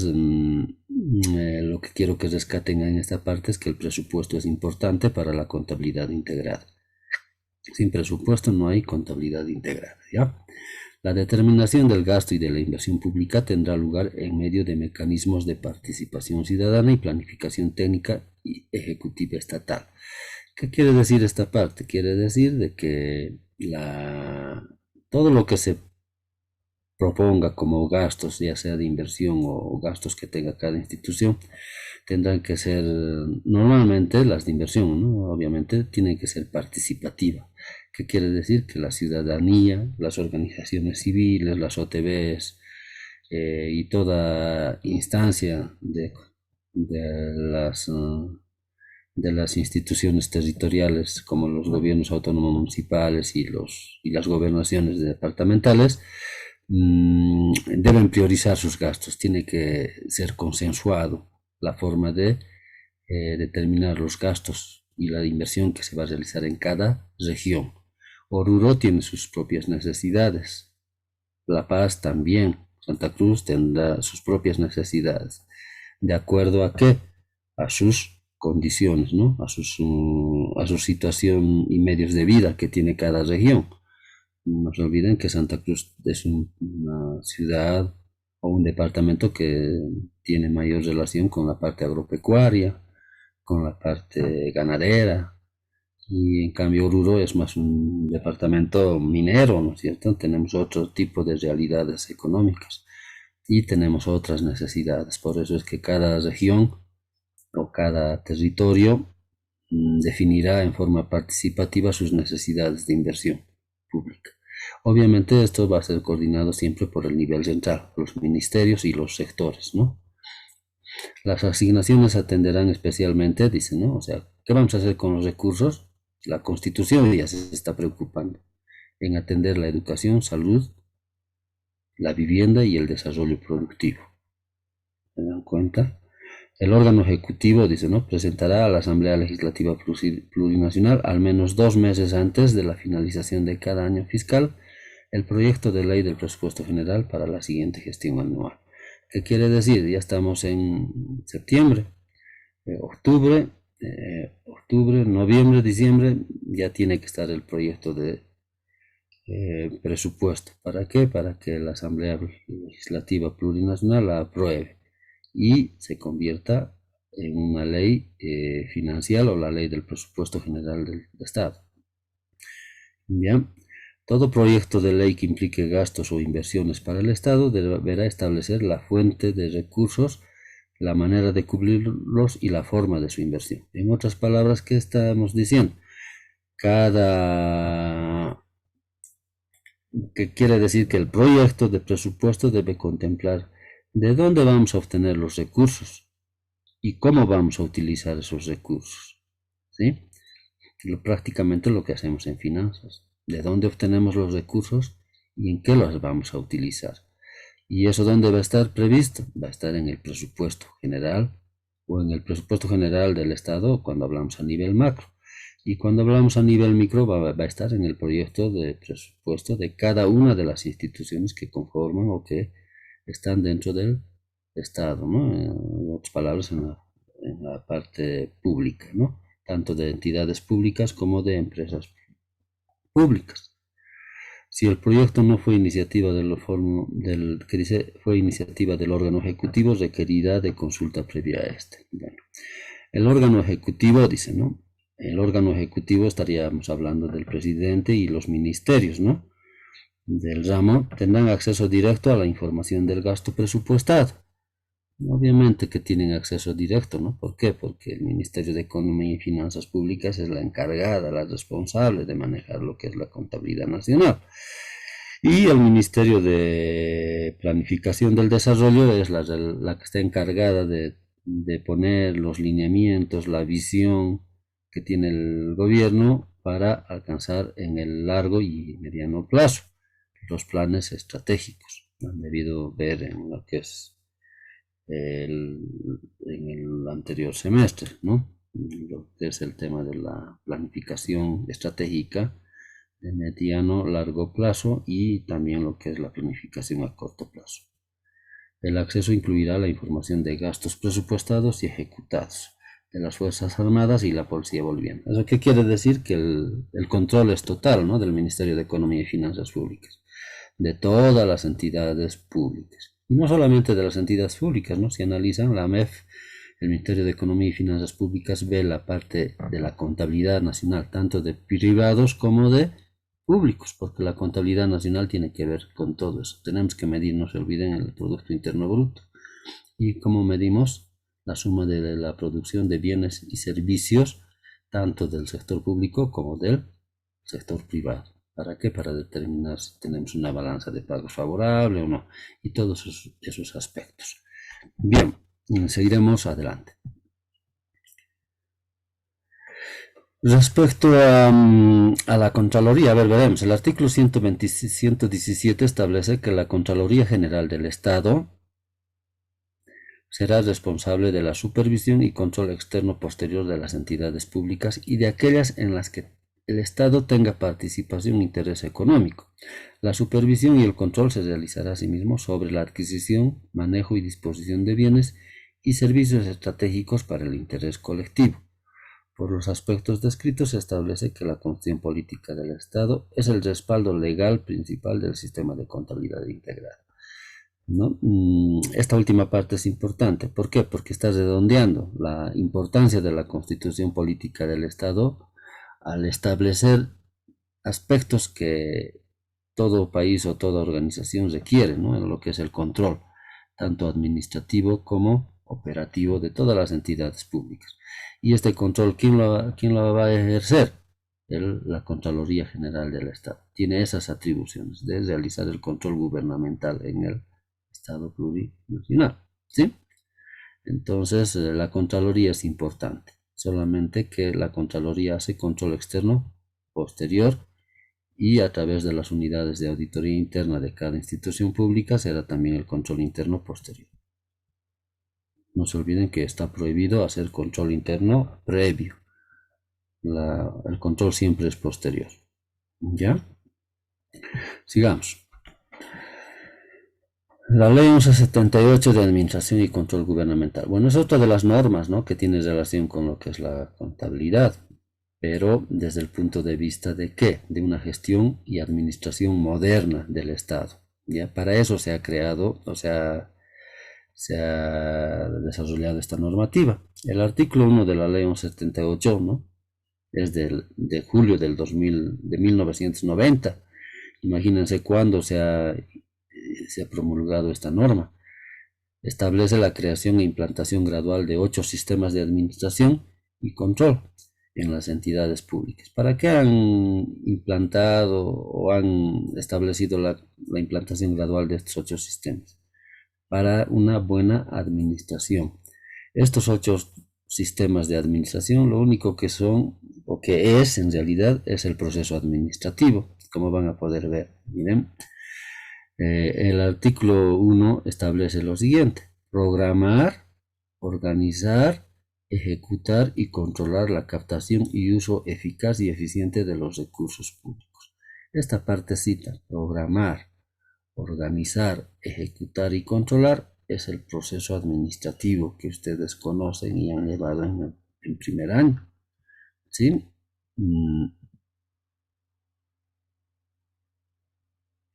Lo que quiero que rescaten en esta parte es que el presupuesto es importante para la contabilidad integrada. Sin presupuesto no hay contabilidad integrada, ¿ya? La determinación del gasto y de la inversión pública tendrá lugar en medio de mecanismos de participación ciudadana y planificación técnica y ejecutiva estatal. ¿Qué quiere decir esta parte? Quiere decir de que todo lo que se proponga como gastos, ya sea de inversión o gastos que tenga cada institución, tendrán que ser normalmente las de inversión, ¿no? Obviamente tienen que ser participativas. ¿Qué quiere decir? Que la ciudadanía, las organizaciones civiles, las OTBs y toda instancia de las, uh, de las instituciones territoriales como los gobiernos autónomos municipales y las gobernaciones departamentales deben priorizar sus gastos. Tiene que ser consensuado la forma de determinar los gastos y la inversión que se va a realizar en cada región. Oruro tiene sus propias necesidades, La Paz también, Santa Cruz tendrá sus propias necesidades. ¿De acuerdo a qué? A sus condiciones, ¿no? A su situación y medios de vida que tiene cada región. No se olviden que Santa Cruz es una ciudad o un departamento que tiene mayor relación con la parte agropecuaria, con la parte ganadera, y en cambio Oruro es más un departamento minero, ¿no es cierto? Tenemos otro tipo de realidades económicas y tenemos otras necesidades. Por eso es que cada región o cada territorio definirá en forma participativa sus necesidades de inversión pública. Obviamente esto va a ser coordinado siempre por el nivel central, los ministerios y los sectores, ¿no? Las asignaciones atenderán especialmente, dice, ¿no? O sea, ¿qué vamos a hacer con los recursos? La Constitución ya se está preocupando en atender la educación, salud, la vivienda y el desarrollo productivo. ¿Se dan cuenta? El órgano ejecutivo, dice, ¿no? Presentará a la Asamblea Legislativa Plurinacional al menos 2 meses antes de la finalización de cada año fiscal el proyecto de ley del presupuesto general para la siguiente gestión anual. ¿Qué quiere decir? Ya estamos en septiembre, octubre, noviembre, diciembre, ya tiene que estar el proyecto de presupuesto. ¿Para qué? Para que la Asamblea Legislativa Plurinacional la apruebe y se convierta en una ley financiera o la ley del presupuesto general del Estado. Bien, todo proyecto de ley que implique gastos o inversiones para el Estado deberá establecer la fuente de recursos, la manera de cubrirlos y la forma de su inversión. En otras palabras, ¿qué estamos diciendo? Que quiere decir que el proyecto de presupuesto debe contemplar de dónde vamos a obtener los recursos y cómo vamos a utilizar esos recursos, ¿sí? Prácticamente lo que hacemos en finanzas, de dónde obtenemos los recursos y en qué los vamos a utilizar. ¿Y eso dónde va a estar previsto? Va a estar en el presupuesto general o en el presupuesto general del Estado cuando hablamos a nivel macro. Y cuando hablamos a nivel micro va a estar en el proyecto de presupuesto de cada una de las instituciones que conforman o que están dentro del Estado, ¿no? En otras palabras, en la parte pública, ¿no? Tanto de entidades públicas como de empresas públicas. Si el proyecto no fue iniciativa fue iniciativa del órgano ejecutivo, requerirá de consulta previa a este. Bueno, el órgano ejecutivo dice, ¿no? El órgano ejecutivo estaríamos hablando del presidente y los ministerios, ¿no? Del ramo tendrán acceso directo a la información del gasto presupuestado. Obviamente que tienen acceso directo, ¿no? ¿Por qué? Porque el Ministerio de Economía y Finanzas Públicas es la encargada, la responsable de manejar lo que es la contabilidad nacional. Y el Ministerio de Planificación del Desarrollo es la que está encargada de poner los lineamientos, la visión que tiene el gobierno para alcanzar en el largo y mediano plazo los planes estratégicos. Han debido ver en lo que es en el anterior semestre, ¿no? Lo que es el tema de la planificación estratégica de mediano, largo plazo y también lo que es la planificación a corto plazo. El acceso incluirá la información de gastos presupuestados y ejecutados de las Fuerzas Armadas y la Policía Boliviana. ¿Eso qué quiere decir? Que el control es total, ¿no?, del Ministerio de Economía y Finanzas Públicas, de todas las entidades públicas. Y no solamente de las entidades públicas, ¿no? Si analizan la MEF, el Ministerio de Economía y Finanzas Públicas ve la parte de la contabilidad nacional, tanto de privados como de públicos, porque la contabilidad nacional tiene que ver con todo eso. Tenemos que medir, no se olviden, el Producto Interno Bruto. ¿Y cómo medimos? La suma de la producción de bienes y servicios, tanto del sector público como del sector privado. ¿Para qué? Para determinar si tenemos una balanza de pagos favorable o no, y todos esos aspectos. Bien, seguiremos adelante. Respecto a la Contraloría, a ver, veremos, el artículo 117 establece que la Contraloría General del Estado será responsable de la supervisión y control externo posterior de las entidades públicas y de aquellas en las que el Estado tenga participación e interés económico. La supervisión y el control se realizará asimismo sobre la adquisición, manejo y disposición de bienes y servicios estratégicos para el interés colectivo. Por los aspectos descritos, se establece que la Constitución Política del Estado es el respaldo legal principal del sistema de contabilidad integrada, ¿no? Esta última parte es importante. ¿Por qué? Porque está redondeando la importancia de la Constitución Política del Estado al establecer aspectos que todo país o toda organización requiere, ¿no?, en lo que es el control, tanto administrativo como operativo de todas las entidades públicas. Y este control, ¿quién lo va a ejercer? La Contraloría General del Estado. Tiene esas atribuciones de realizar el control gubernamental en el Estado plurinacional, ¿sí? Entonces, la Contraloría es importante, solamente que la Contraloría hace control externo posterior y a través de las unidades de auditoría interna de cada institución pública será también el control interno posterior. No se olviden que está prohibido hacer control interno previo. El control siempre es posterior. ¿Ya? Sigamos. La Ley 1178 de Administración y Control Gubernamental. Bueno, es otra de las normas, ¿no?, que tiene relación con lo que es la contabilidad, pero desde el punto de vista de ¿qué? De una gestión y administración moderna del Estado. ¿Ya? Para eso se ha creado, o sea, se ha desarrollado esta normativa. El artículo 1 de la Ley 1178, ¿no?, es de julio de 1990. Imagínense cuándo se ha promulgado esta norma. Establece la creación e implantación gradual de 8 sistemas de administración y control en las entidades públicas. ¿Para qué han implantado o han establecido la implantación gradual de estos 8 sistemas? Para una buena administración. Estos 8 sistemas de administración lo único que son, o que es en realidad, es el proceso administrativo, como van a poder ver. Miren, el artículo 1 establece lo siguiente: programar, organizar, ejecutar y controlar la captación y uso eficaz y eficiente de los recursos públicos. Esta partecita, programar, organizar, ejecutar y controlar, es el proceso administrativo que ustedes conocen y han llevado en primer año, ¿sí?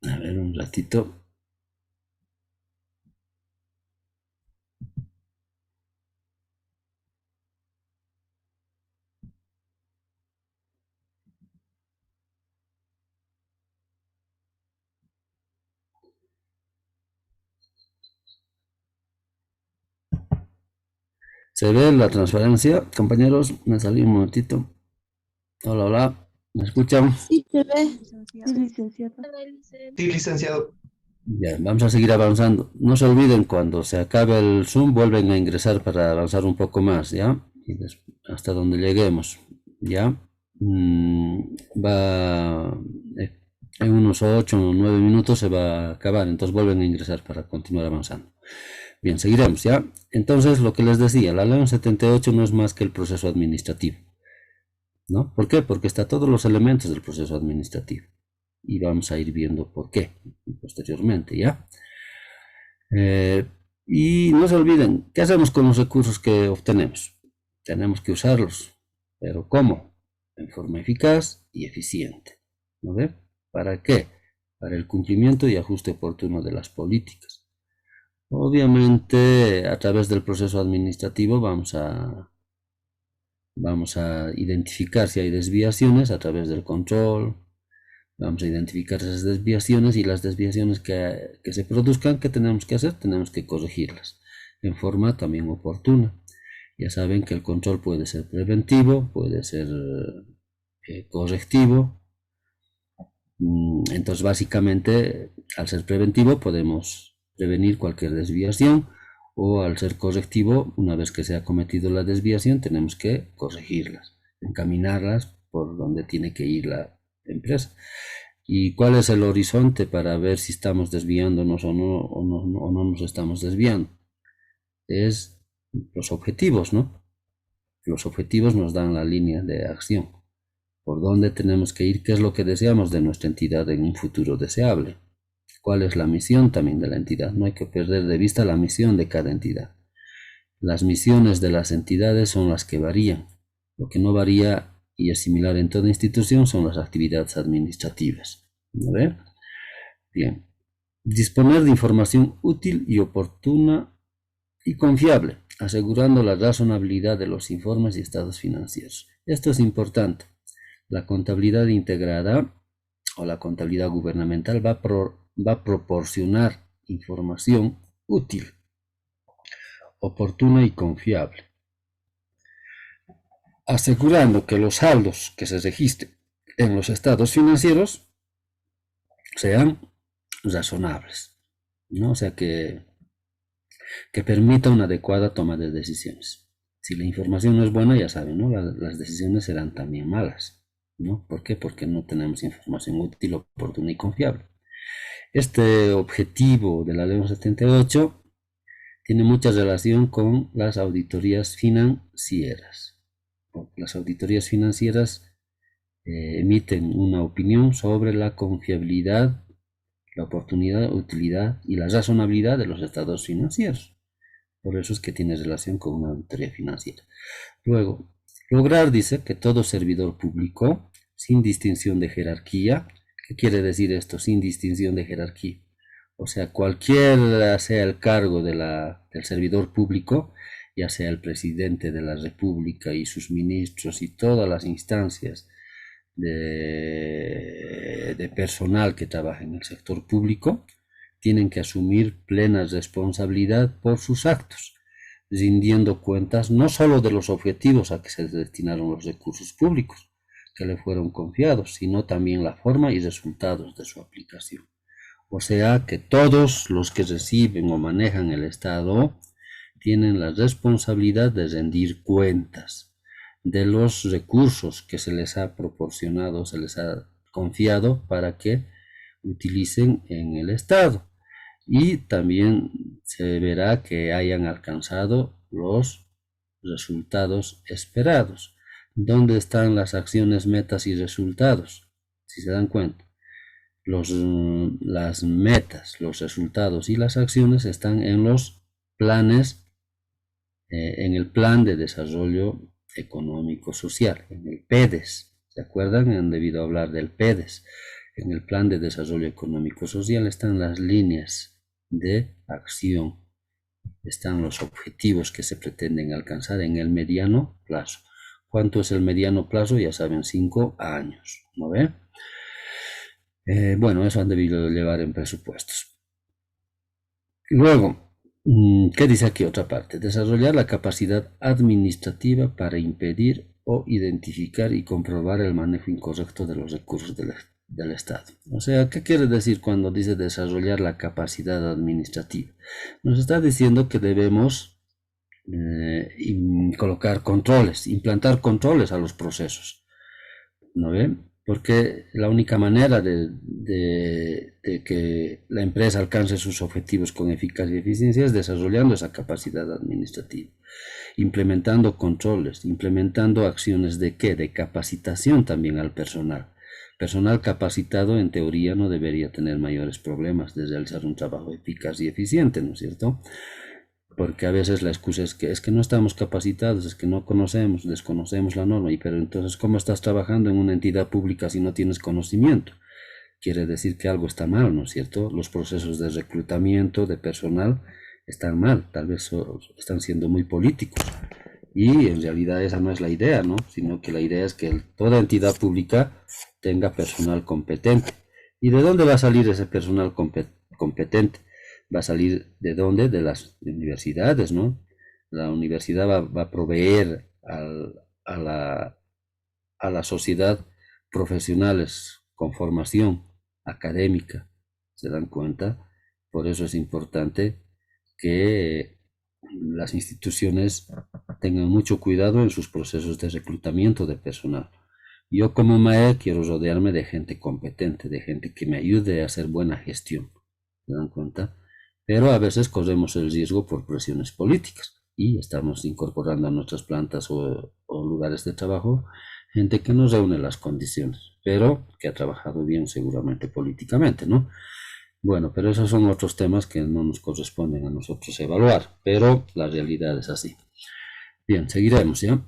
A ver, un ratito. ¿Se ve la transparencia, compañeros? Me salí un momentito. Hola, hola. ¿Me escuchan? Sí, se ve. Sí, licenciado. Sí, licenciado. Ya, vamos a seguir avanzando. No se olviden, cuando se acabe el Zoom, vuelven a ingresar para avanzar un poco más, ¿ya? Y hasta donde lleguemos, ¿ya? En unos 8 o 9 minutos se va a acabar, entonces vuelven a ingresar para continuar avanzando. Bien, seguiremos, ¿ya? Entonces, lo que les decía, la Ley 78 no es más que el proceso administrativo, ¿no? ¿Por qué? Porque está todos los elementos del proceso administrativo. Y vamos a ir viendo por qué posteriormente, ¿ya? Y no se olviden, ¿qué hacemos con los recursos que obtenemos? Tenemos que usarlos, pero ¿cómo? En forma eficaz y eficiente. ¿No ve? ¿Para qué? Para el cumplimiento y ajuste oportuno de las políticas. Obviamente, a través del proceso administrativo vamos a identificar si hay desviaciones a través del control. Vamos a identificar esas desviaciones y las desviaciones que se produzcan, ¿qué tenemos que hacer? Tenemos que corregirlas en forma también oportuna. Ya saben que el control puede ser preventivo, puede ser correctivo. Entonces, básicamente, al ser preventivo podemos prevenir cualquier desviación, o al ser correctivo, una vez que se ha cometido la desviación, tenemos que corregirlas, encaminarlas por donde tiene que ir la empresa. ¿Y cuál es el horizonte para ver si estamos desviándonos o no nos estamos desviando? Es los objetivos, ¿no? Los objetivos nos dan la línea de acción, por dónde tenemos que ir, qué es lo que deseamos de nuestra entidad en un futuro deseable, cuál es la misión también de la entidad. No hay que perder de vista la misión de cada entidad. Las misiones de las entidades son las que varían. Lo que no varía y es similar en toda institución son las actividades administrativas. ¿No ve? Bien. Disponer de información útil y oportuna y confiable, asegurando la razonabilidad de los informes y estados financieros. Esto es importante. La contabilidad integrada o la contabilidad gubernamental va a proporcionar información útil, oportuna y confiable, asegurando que los saldos que se registren en los estados financieros sean razonables, ¿no? O sea, que permita una adecuada toma de decisiones. Si la información no es buena, ya saben, ¿no? Las decisiones serán también malas, ¿no? ¿Por qué? Porque no tenemos información útil, oportuna y confiable. Este objetivo de la Ley 78 tiene mucha relación con las auditorías financieras. Las auditorías financieras emiten una opinión sobre la confiabilidad, la oportunidad, utilidad y la razonabilidad de los estados financieros. Por eso es que tiene relación con una auditoría financiera. Luego, lograr, dice, que todo servidor público, sin distinción de jerarquía. ¿Qué quiere decir esto? Sin distinción de jerarquía. O sea, cualquiera sea el cargo del servidor público, ya sea el presidente de la República y sus ministros y todas las instancias de personal que trabaja en el sector público, tienen que asumir plena responsabilidad por sus actos, rindiendo cuentas no solo de los objetivos a que se destinaron los recursos públicos que le fueron confiados, sino también la forma y resultados de su aplicación. O sea que todos los que reciben o manejan el Estado tienen la responsabilidad de rendir cuentas de los recursos que se les ha proporcionado, se les ha confiado para que utilicen en el Estado. Y también se verá que hayan alcanzado los resultados esperados. ¿Dónde están las acciones, metas y resultados? Si se dan cuenta, las metas, los resultados y las acciones están en los planes, en el Plan de Desarrollo Económico Social, en el PEDES. ¿Se acuerdan? Han debido hablar del PEDES. En el Plan de Desarrollo Económico Social están las líneas de acción, están los objetivos que se pretenden alcanzar en el mediano plazo. ¿Cuánto es el mediano plazo? Ya saben, 5 años, ¿no ve? Bueno, eso han debido llevar en presupuestos. Luego, ¿qué dice aquí otra parte? Desarrollar la capacidad administrativa para impedir o identificar y comprobar el manejo incorrecto de los recursos del Estado. O sea, ¿qué quiere decir cuando dice desarrollar la capacidad administrativa? Nos está diciendo que debemos colocar controles, implantar controles a los procesos, ¿no ven? Porque la única manera de que la empresa alcance sus objetivos con eficacia y eficiencia es desarrollando esa capacidad administrativa, implementando controles, implementando acciones de ¿qué? De capacitación también al personal, Personal capacitado, en teoría, no debería tener mayores problemas de realizar un trabajo eficaz y eficiente, ¿no es cierto? Porque a veces la excusa es que no estamos capacitados, es que no conocemos, desconocemos la norma, pero entonces, ¿cómo estás trabajando en una entidad pública si no tienes conocimiento? Quiere decir que algo está mal, ¿no es cierto? Los procesos de reclutamiento de personal están mal, tal vez están siendo muy políticos. Y en realidad esa no es la idea, ¿no? Sino que la idea es que toda entidad pública tenga personal competente. ¿Y de dónde va a salir ese personal competente? ¿Va a salir de dónde? De las universidades, ¿no? La universidad va a proveer a la sociedad profesionales con formación académica. ¿Se dan cuenta? Por eso es importante que las instituciones tengan mucho cuidado en sus procesos de reclutamiento de personal. Yo como MAE quiero rodearme de gente competente, de gente que me ayude a hacer buena gestión. ¿Se dan cuenta? Pero a veces corremos el riesgo por presiones políticas y estamos incorporando a nuestras plantas o lugares de trabajo gente que no reúne las condiciones, pero que ha trabajado bien seguramente políticamente, ¿no? Bueno, pero esos son otros temas que no nos corresponden a nosotros evaluar, pero la realidad es así. Bien, seguiremos, ¿ya?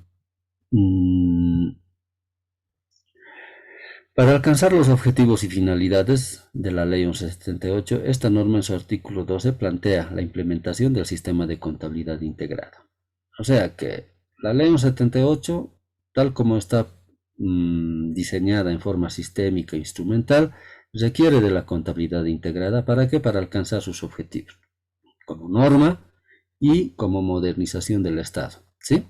Para alcanzar los objetivos y finalidades de la Ley 1178, esta norma en su artículo 12 plantea la implementación del sistema de contabilidad integrada. O sea que la Ley 1178, tal como está diseñada en forma sistémica e instrumental, requiere de la contabilidad integrada. ¿Para qué? Para alcanzar sus objetivos, como norma y como modernización del Estado, ¿sí?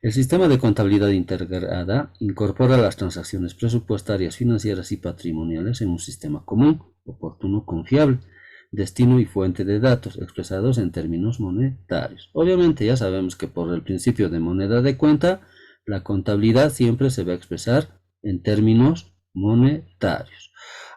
El sistema de contabilidad integrada incorpora las transacciones presupuestarias, financieras y patrimoniales en un sistema común, oportuno, confiable, destino y fuente de datos expresados en términos monetarios. Obviamente ya sabemos que por el principio de moneda de cuenta, la contabilidad siempre se va a expresar en términos monetarios.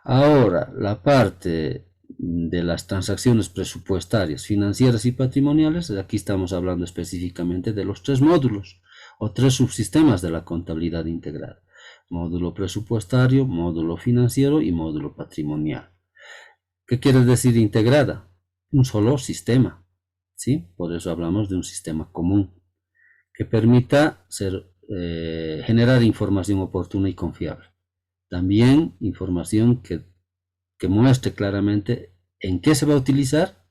Ahora, la parte de las transacciones presupuestarias, financieras y patrimoniales, aquí estamos hablando específicamente de los tres módulos o tres subsistemas de la contabilidad integrada: módulo presupuestario, módulo financiero y módulo patrimonial. ¿Qué quiere decir integrada? Un solo sistema, ¿sí? Por eso hablamos de un sistema común que permita generar información oportuna y confiable. También información que muestre claramente en qué se va a utilizar,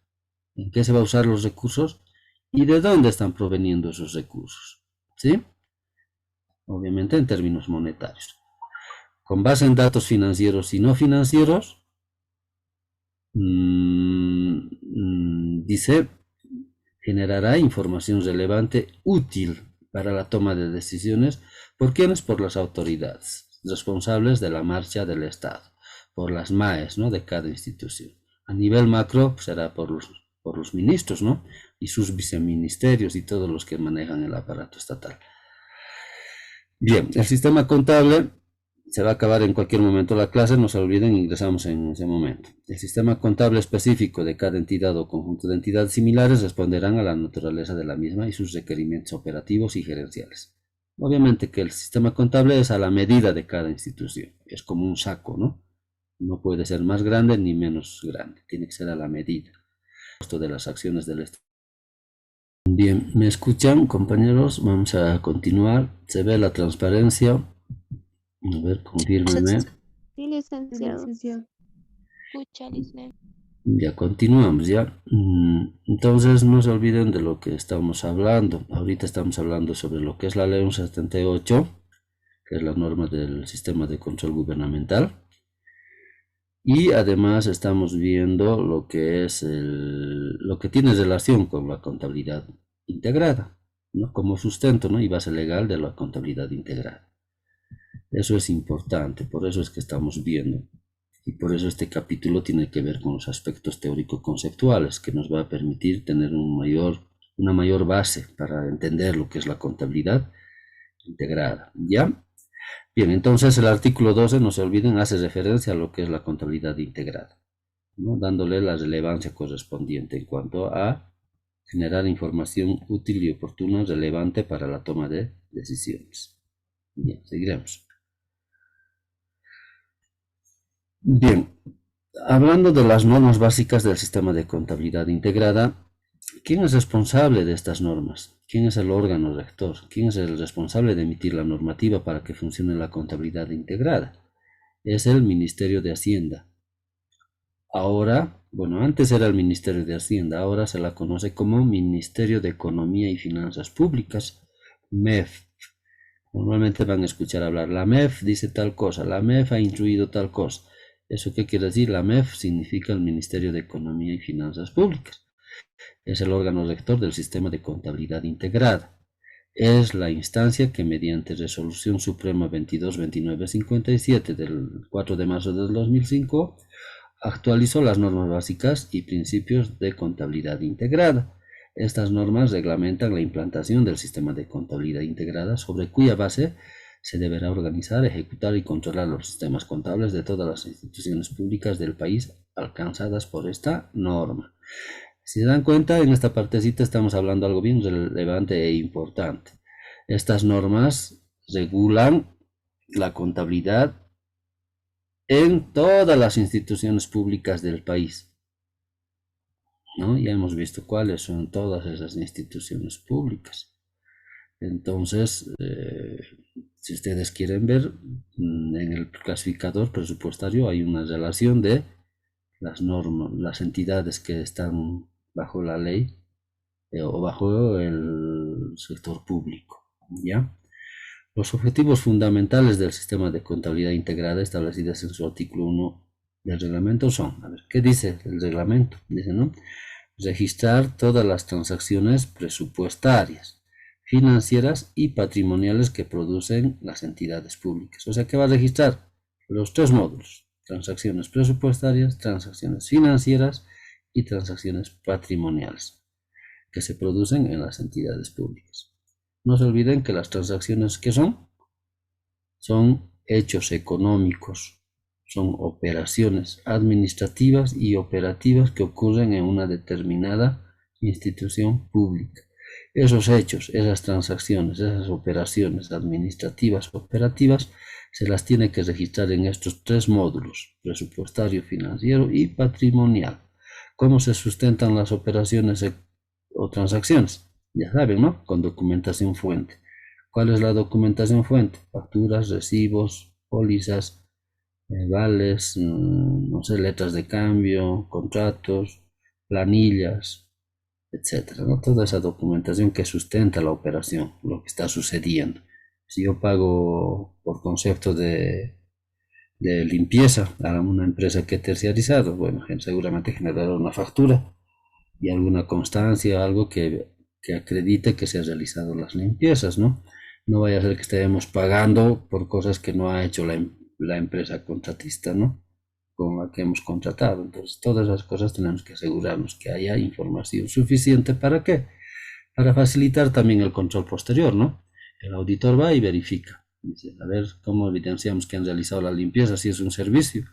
en qué se va a usar los recursos y de dónde están proveniendo esos recursos, ¿sí? Obviamente en términos monetarios. Con base en datos financieros y no financieros, dice, generará información relevante útil para la toma de decisiones. ¿Por quiénes? Por las autoridades responsables de la marcha del Estado, por las MAEs, ¿no?, de cada institución. A nivel macro será por los ministros, ¿no?, y sus viceministerios y todos los que manejan el aparato estatal. Bien, el sistema contable se va a acabar en cualquier momento la clase, no se olviden, ingresamos en ese momento. El sistema contable específico de cada entidad o conjunto de entidades similares responderán a la naturaleza de la misma y sus requerimientos operativos y gerenciales. Obviamente que el sistema contable es a la medida de cada institución, es como un saco, ¿no? No puede ser más grande ni menos grande, tiene que ser a la medida. Esto de las acciones del Estado. Bien, ¿me escuchan, compañeros? Vamos a continuar. ¿Se ve la transparencia? A ver, confírmenme. Sí, licenciado. Escucha, licenciado. Ya continuamos, ya. Entonces no se olviden de lo que estamos hablando. Ahorita estamos hablando sobre lo que es la Ley 1178, que es la norma del sistema de control gubernamental. Y además estamos viendo lo que es lo que tiene relación con la contabilidad integrada, ¿no?, como sustento, ¿no?, y base legal de la contabilidad integrada. Eso es importante, por eso es que estamos viendo. Y por eso este capítulo tiene que ver con los aspectos teórico-conceptuales, que nos va a permitir tener una mayor base para entender lo que es la contabilidad integrada, ¿ya? Bien, entonces el artículo 12, no se olviden, hace referencia a lo que es la contabilidad integrada, ¿no?, dándole la relevancia correspondiente en cuanto a generar información útil y oportuna relevante para la toma de decisiones. Bien, seguiremos. Bien, hablando de las normas básicas del sistema de contabilidad integrada, ¿quién es responsable de estas normas? ¿Quién es el órgano rector? ¿Quién es el responsable de emitir la normativa para que funcione la contabilidad integrada? Es el Ministerio de Hacienda. Ahora, bueno, antes era el Ministerio de Hacienda, ahora se la conoce como Ministerio de Economía y Finanzas Públicas, MEF. Normalmente van a escuchar hablar, la MEF dice tal cosa, la MEF ha instruido tal cosa. ¿Eso qué quiere decir? La MEF significa el Ministerio de Economía y Finanzas Públicas. Es el órgano rector del sistema de contabilidad integrada. Es la instancia que mediante Resolución Suprema 222957 del 4 de marzo del 2005 actualizó las normas básicas y principios de contabilidad integrada. Estas normas reglamentan la implantación del sistema de contabilidad integrada sobre cuya base se deberá organizar, ejecutar y controlar los sistemas contables de todas las instituciones públicas del país alcanzadas por esta norma. Si se dan cuenta, en esta partecita estamos hablando de algo bien relevante e importante. Estas normas regulan la contabilidad en todas las instituciones públicas del país, ¿no? Ya hemos visto cuáles son todas esas instituciones públicas. Entonces, si ustedes quieren ver, en el clasificador presupuestario hay una relación de las normas, las entidades que están bajo la ley o bajo el sector público, ¿ya? Los objetivos fundamentales del sistema de contabilidad integrada establecidos en su artículo 1 del reglamento son, a ver, ¿qué dice el reglamento? Dice, ¿no? Registrar todas las transacciones presupuestarias, financieras y patrimoniales que producen las entidades públicas. O sea, ¿qué va a registrar? Los tres módulos: transacciones presupuestarias, transacciones financieras y transacciones patrimoniales que se producen en las entidades públicas. No se olviden que las transacciones, ¿qué son? Son hechos económicos, son operaciones administrativas y operativas que ocurren en una determinada institución pública. Esos hechos, esas transacciones, esas operaciones administrativas, operativas, se las tiene que registrar en estos tres módulos: presupuestario, financiero y patrimonial. ¿Cómo se sustentan las operaciones o transacciones? Ya saben, ¿no? Con documentación fuente. ¿Cuál es la documentación fuente? Facturas, recibos, pólizas, vales, no sé, letras de cambio, contratos, planillas, etcétera, ¿no? Toda esa documentación que sustenta la operación, lo que está sucediendo. Si yo pago por concepto de limpieza a una empresa que he terciarizado, bueno, seguramente generará una factura y alguna constancia, algo que acredite que se han realizado las limpiezas, ¿no? No vaya a ser que estemos pagando por cosas que no ha hecho la empresa contratista, ¿no? Con la que hemos contratado. Entonces, todas esas cosas tenemos que asegurarnos que haya información suficiente. ¿Para qué? Para facilitar también el control posterior, ¿no? El auditor va y verifica. Dice, a ver cómo evidenciamos que han realizado la limpieza, si es un servicio.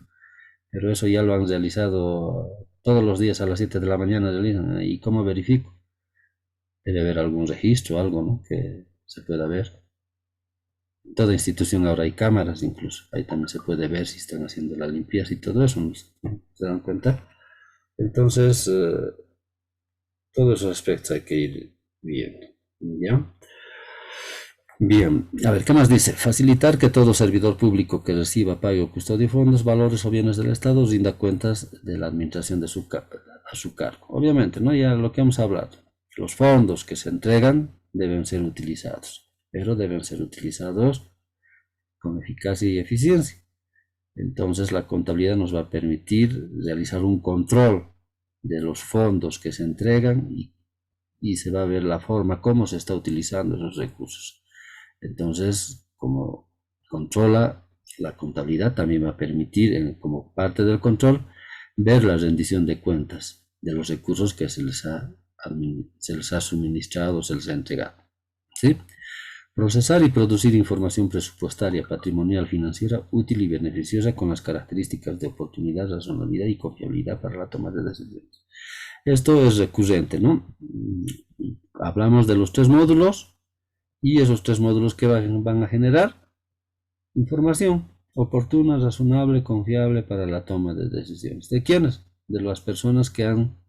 Pero eso ya lo han realizado todos los días a las 7 de la mañana. ¿Y cómo verifico? Debe haber algún registro, algo, ¿no? Que se pueda ver. En toda institución ahora hay cámaras incluso. Ahí también se puede ver si están haciendo la limpieza y todo eso, ¿no? ¿Se dan cuenta? Entonces, todos esos aspectos hay que ir viendo, ¿ya? Bien, a ver, ¿qué más dice? Facilitar que todo servidor público que reciba, pague o custodie fondos, valores o bienes del Estado rinda cuentas de la administración de a su cargo. Obviamente, ¿no? Ya lo que hemos hablado. Los fondos que se entregan deben ser utilizados, pero deben ser utilizados con eficacia y eficiencia. Entonces, la contabilidad nos va a permitir realizar un control de los fondos que se entregan y se va a ver la forma, cómo se está utilizando esos recursos. Entonces, como controla la contabilidad, también va a permitir, como parte del control, ver la rendición de cuentas de los recursos que se les ha suministrado, se les ha entregado, ¿sí? Procesar y producir información presupuestaria, patrimonial, financiera, útil y beneficiosa con las características de oportunidad, razonabilidad y confiabilidad para la toma de decisiones. Esto es recurrente, ¿no? Hablamos de los tres módulos y esos tres módulos que van a generar información. oportuna, razonable, confiable para la toma de decisiones. ¿De quiénes? De las personas que han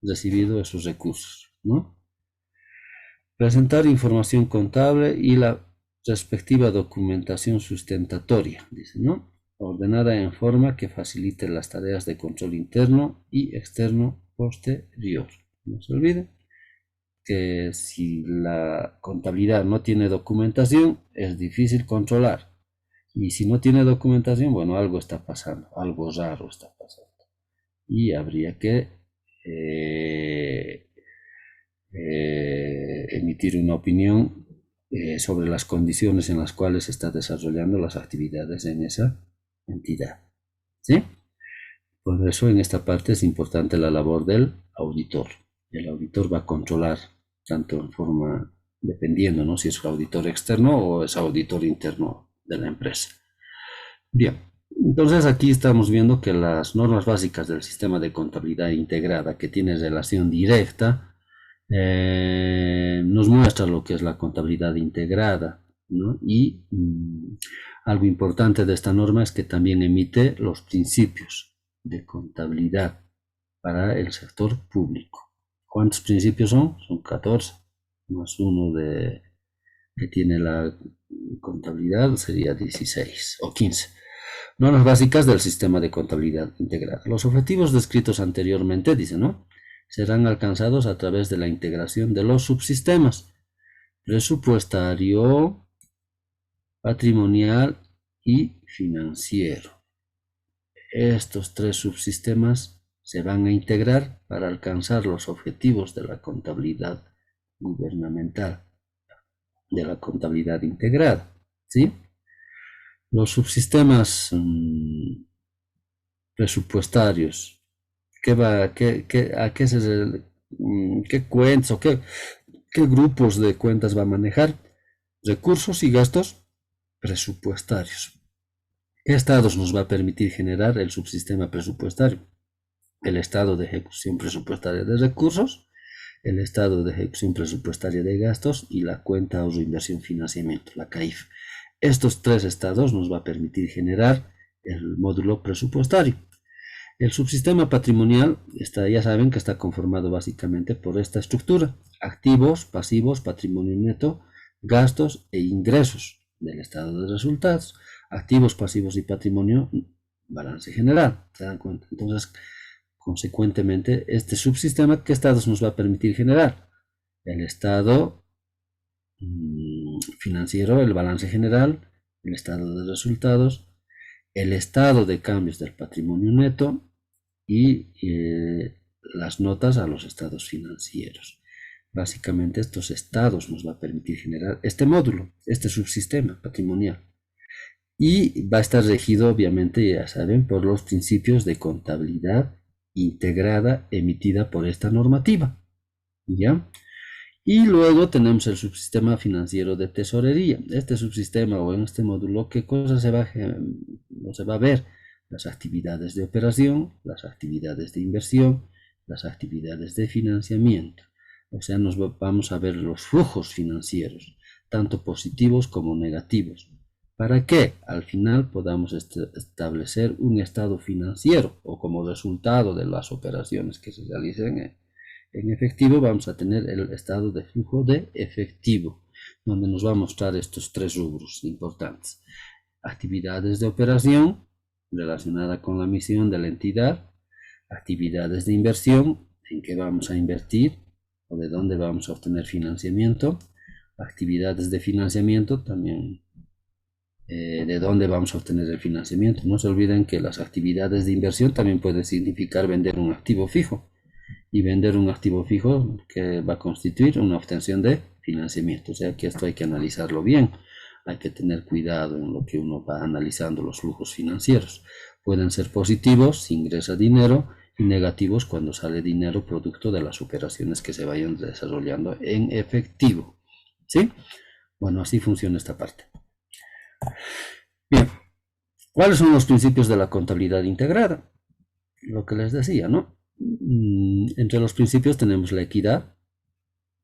recibido esos recursos, ¿no? Presentar información contable y la respectiva documentación sustentatoria, dice, ¿no? Ordenada en forma que facilite las tareas de control interno y externo posterior. No se olvide que si la contabilidad no tiene documentación, es difícil controlar. Y si no tiene documentación, bueno, algo está pasando, algo raro está pasando. Y habría que emitir una opinión sobre las condiciones en las cuales se está desarrollando las actividades en esa entidad. ¿Sí? Por eso en esta parte es importante la labor del auditor. El auditor va a controlar tanto en forma, dependiendo, ¿no?, si es un auditor externo o es auditor interno de la empresa. Bien, entonces aquí estamos viendo que las normas básicas del sistema de contabilidad integrada, que tiene relación directa, nos muestra lo que es la contabilidad integrada, ¿no? Y algo importante de esta norma es que también emite los principios de contabilidad para el sector público. ¿Cuántos principios son? Son 14, más uno que tiene la contabilidad sería 16 o 15. Normas básicas del sistema de contabilidad integrada. Los objetivos descritos anteriormente, dice, ¿no?, serán alcanzados a través de la integración de los subsistemas presupuestario, patrimonial y financiero. Estos tres subsistemas se van a integrar para alcanzar los objetivos de la contabilidad gubernamental, de la contabilidad integrada, ¿sí? Los subsistemas presupuestarios, ¿qué cuentas o qué grupos de cuentas va a manejar? Recursos y gastos presupuestarios. ¿Qué estados nos va a permitir generar el subsistema presupuestario? El estado de ejecución presupuestaria de recursos, el estado de ejecución presupuestaria de gastos y la cuenta ahorro inversión financiamiento, la CAIF. Estos tres estados nos va a permitir generar el módulo presupuestario. El subsistema patrimonial, ya saben que está conformado básicamente por esta estructura: activos, pasivos, patrimonio neto, gastos e ingresos del estado de resultados. Activos, pasivos y patrimonio, balance general, ¿se dan cuenta? Entonces, consecuentemente, este subsistema, ¿qué estados nos va a permitir generar? El estado financiero, el balance general, el estado de resultados, el estado de cambios del patrimonio neto y las notas a los estados financieros. Básicamente estos estados nos va a permitir generar este módulo, este subsistema patrimonial. Y va a estar regido, obviamente, ya saben, por los principios de contabilidad integrada emitida por esta normativa. ¿Ya? Y luego tenemos el subsistema financiero de tesorería. Este subsistema o en este módulo, ¿qué cosa se va a ver? Las actividades de operación, las actividades de inversión, las actividades de financiamiento. O sea, vamos a ver los flujos financieros, tanto positivos como negativos, para que al final podamos establecer un estado financiero o como resultado de las operaciones que se realicen en efectivo, vamos a tener el estado de flujo de efectivo, donde nos va a mostrar estos tres rubros importantes: actividades de operación relacionada con la misión de la entidad, actividades de inversión, en qué vamos a invertir o de dónde vamos a obtener financiamiento, actividades de financiamiento también, de dónde vamos a obtener el financiamiento. No se olviden que las actividades de inversión también puede significar vender un activo fijo, y vender un activo fijo que va a constituir una obtención de financiamiento. O sea que esto hay que analizarlo bien, hay que tener cuidado en lo que uno va analizando. Los flujos financieros pueden ser positivos si ingresa dinero y negativos cuando sale dinero producto de las operaciones que se vayan desarrollando en efectivo, ¿sí? Bueno, así funciona esta parte. Bien, ¿cuáles son los principios de la contabilidad integrada? Lo que les decía, ¿no? Entre los principios tenemos la equidad,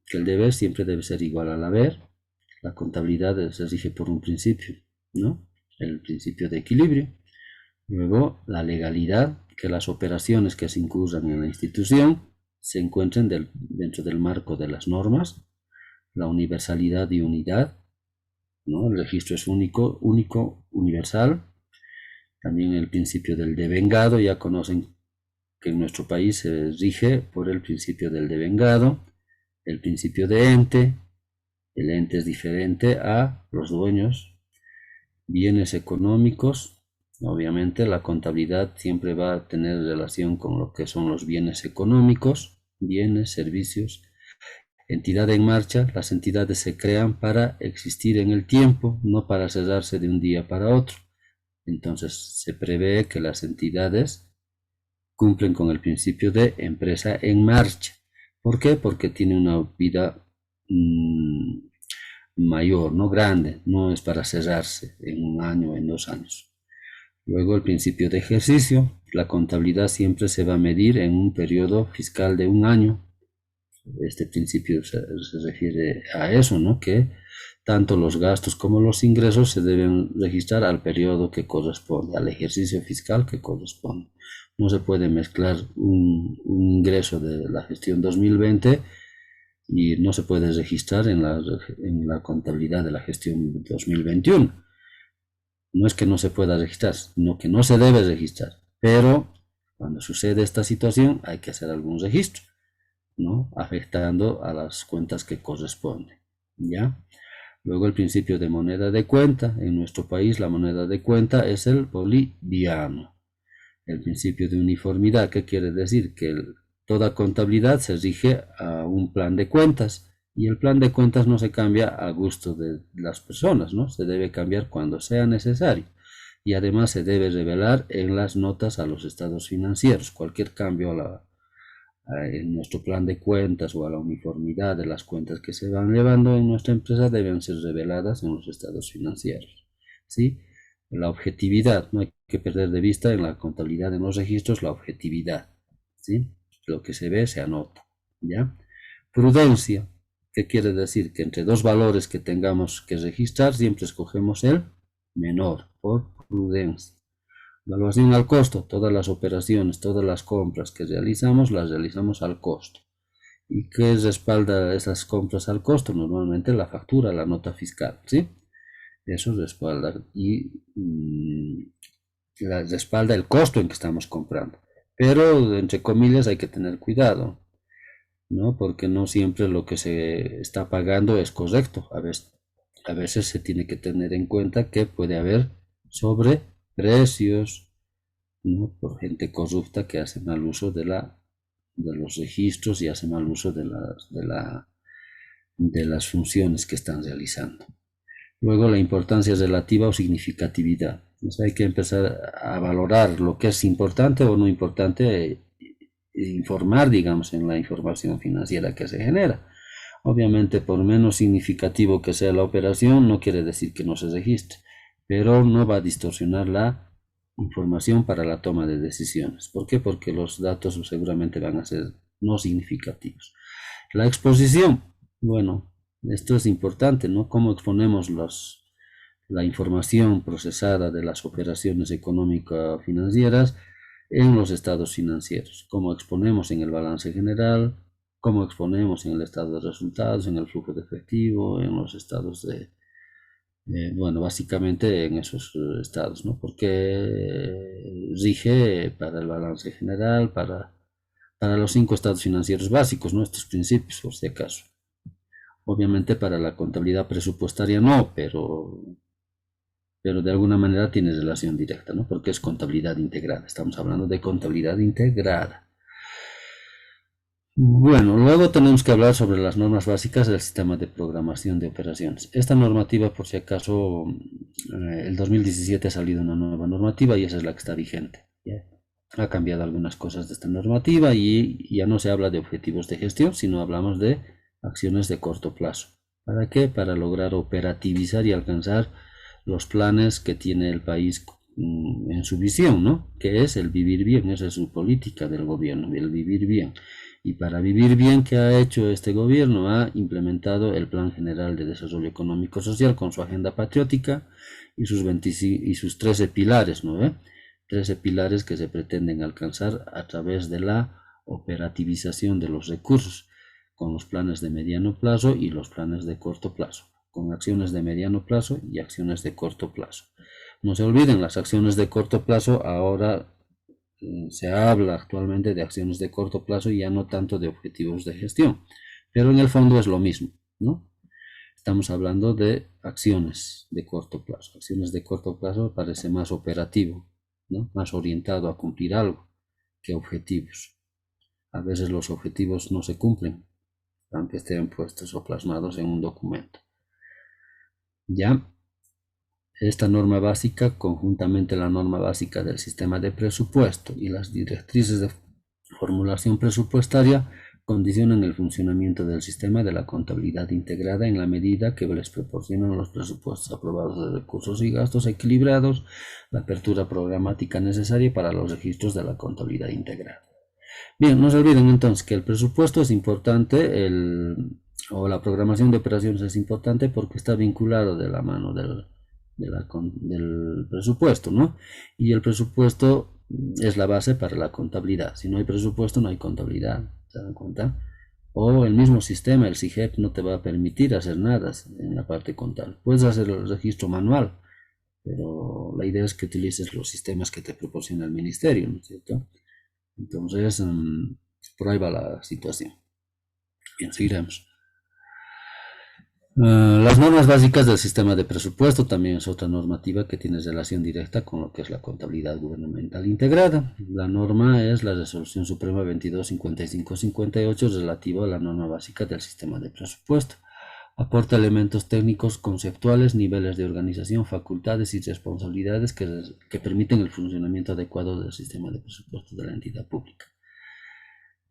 que el deber siempre debe ser igual al haber. La contabilidad se rige por un principio, ¿no? el principio de equilibrio. Luego, la legalidad, que las operaciones que se incurran en la institución se encuentren dentro del marco de las normas. La universalidad y unidad, ¿no? El registro es único, universal. También el principio del devengado, ya conocen que en nuestro país se rige por el principio del devengado. El principio de ente, el ente es diferente a los dueños. Bienes económicos, obviamente la contabilidad siempre va a tener relación con lo que son los bienes económicos, bienes, servicios. Entidad en marcha, las entidades se crean para existir en el tiempo, no para cerrarse de un día para otro. Entonces se prevé que las entidades cumplen con el principio de empresa en marcha. ¿Por qué? Porque tiene una vida mayor, no grande, no es para cerrarse en un año o en 2 años. Luego el principio de ejercicio, la contabilidad siempre se va a medir en un periodo fiscal de 1 año. Este principio se refiere a eso, ¿no? Que tanto los gastos como los ingresos se deben registrar al periodo que corresponde, al ejercicio fiscal que corresponde. No se puede mezclar un ingreso de la gestión 2020 y no se puede registrar en la contabilidad de la gestión 2021. No es que no se pueda registrar, sino que no se debe registrar. Pero cuando sucede esta situación hay que hacer algún registro, ¿no? Afectando a las cuentas que corresponden, ¿ya? Luego el principio de moneda de cuenta. En nuestro país la moneda de cuenta es el boliviano. El principio de uniformidad, ¿qué quiere decir? Que toda contabilidad se rige a un plan de cuentas y el plan de cuentas no se cambia a gusto de las personas, ¿no? Se debe cambiar cuando sea necesario y además se debe revelar en las notas a los estados financieros. Cualquier cambio en nuestro plan de cuentas o a la uniformidad de las cuentas que se van llevando en nuestra empresa deben ser reveladas en los estados financieros, ¿sí? La objetividad, no hay que perder de vista en la contabilidad, en los registros, la objetividad, ¿sí? Lo que se ve se anota, ¿ya? Prudencia, ¿qué quiere decir? Que entre dos valores que tengamos que registrar siempre escogemos el menor, por prudencia. Evaluación al costo, todas las operaciones, todas las compras que realizamos, las realizamos al costo. ¿Y qué respalda esas compras al costo? Normalmente la factura, la nota fiscal, ¿sí? Eso respalda y respalda el costo en que estamos comprando. Pero, entre comillas, hay que tener cuidado, ¿no? Porque no siempre lo que se está pagando es correcto. A veces se tiene que tener en cuenta que puede haber sobreprecios, ¿no? Por gente corrupta que hace mal uso de los registros y hace mal uso de las funciones que están realizando. Luego la importancia relativa o significatividad. Entonces hay que empezar a valorar lo que es importante o no importante informar, digamos, en la información financiera que se genera. Obviamente, por menos significativo que sea la operación, no quiere decir que no se registre, pero no va a distorsionar la información para la toma de decisiones. ¿Por qué? Porque los datos seguramente van a ser no significativos. La exposición, bueno, esto es importante, ¿no? Cómo exponemos la información procesada de las operaciones económico-financieras en los estados financieros, cómo exponemos en el balance general, cómo exponemos en el estado de resultados, en el flujo de efectivo, en los estados bueno, básicamente en esos estados, ¿no? Porque rige para el balance general, para los 5 estados financieros básicos, ¿no? Estos principios, por si acaso. Obviamente para la contabilidad presupuestaria no, pero de alguna manera tiene relación directa, ¿no? Porque es contabilidad integrada. Estamos hablando de contabilidad integrada. Bueno, luego tenemos que hablar sobre las normas básicas del sistema de programación de operaciones. Esta normativa, por si acaso, el 2017 ha salido una nueva normativa y esa es la que está vigente. ¿Ya? Ha cambiado algunas cosas de esta normativa y ya no se habla de objetivos de gestión, sino hablamos de acciones de corto plazo. ¿Para qué? Para lograr operativizar y alcanzar los planes que tiene el país en su visión, ¿no? Que es el vivir bien, esa es su política del gobierno, el vivir bien. Y para vivir bien, ¿qué ha hecho este gobierno? Ha implementado el Plan General de Desarrollo Económico Social con su agenda patriótica y sus 13 pilares, ¿no ve? 13 pilares que se pretenden alcanzar a través de la operativización de los recursos, con los planes de mediano plazo y los planes de corto plazo, con acciones de mediano plazo y acciones de corto plazo. No se olviden, las acciones de corto plazo ahora se habla actualmente de acciones de corto plazo y ya no tanto de objetivos de gestión, pero en el fondo es lo mismo, ¿no? Estamos hablando de acciones de corto plazo. Acciones de corto plazo parece más operativo, ¿no? Más orientado a cumplir algo que objetivos. A veces los objetivos no se cumplen, aunque estén puestos o plasmados en un documento. Ya. Esta norma básica, conjuntamente la norma básica del sistema de presupuesto y las directrices de formulación presupuestaria, condicionan el funcionamiento del sistema de la contabilidad integrada en la medida que les proporcionan los presupuestos aprobados de recursos y gastos equilibrados, la apertura programática necesaria para los registros de la contabilidad integrada. Bien, no se olviden entonces que el presupuesto es importante, o la programación de operaciones es importante porque está vinculado de la mano del presupuesto, ¿no? Y el presupuesto es la base para la contabilidad. Si no hay presupuesto, no hay contabilidad, ¿se dan cuenta? O el mismo sistema, el SIGEP, no te va a permitir hacer nada en la parte contable. Puedes hacer el registro manual, pero la idea es que utilices los sistemas que te proporciona el ministerio, ¿no es cierto? Entonces, por ahí va la situación. Bien, seguiremos. Las normas básicas del sistema de presupuesto también es otra normativa que tiene relación directa con lo que es la contabilidad gubernamental integrada. La norma es la Resolución Suprema 225558 relativa a la norma básica del sistema de presupuesto. Aporta elementos técnicos, conceptuales, niveles de organización, facultades y responsabilidades que permiten el funcionamiento adecuado del sistema de presupuesto de la entidad pública.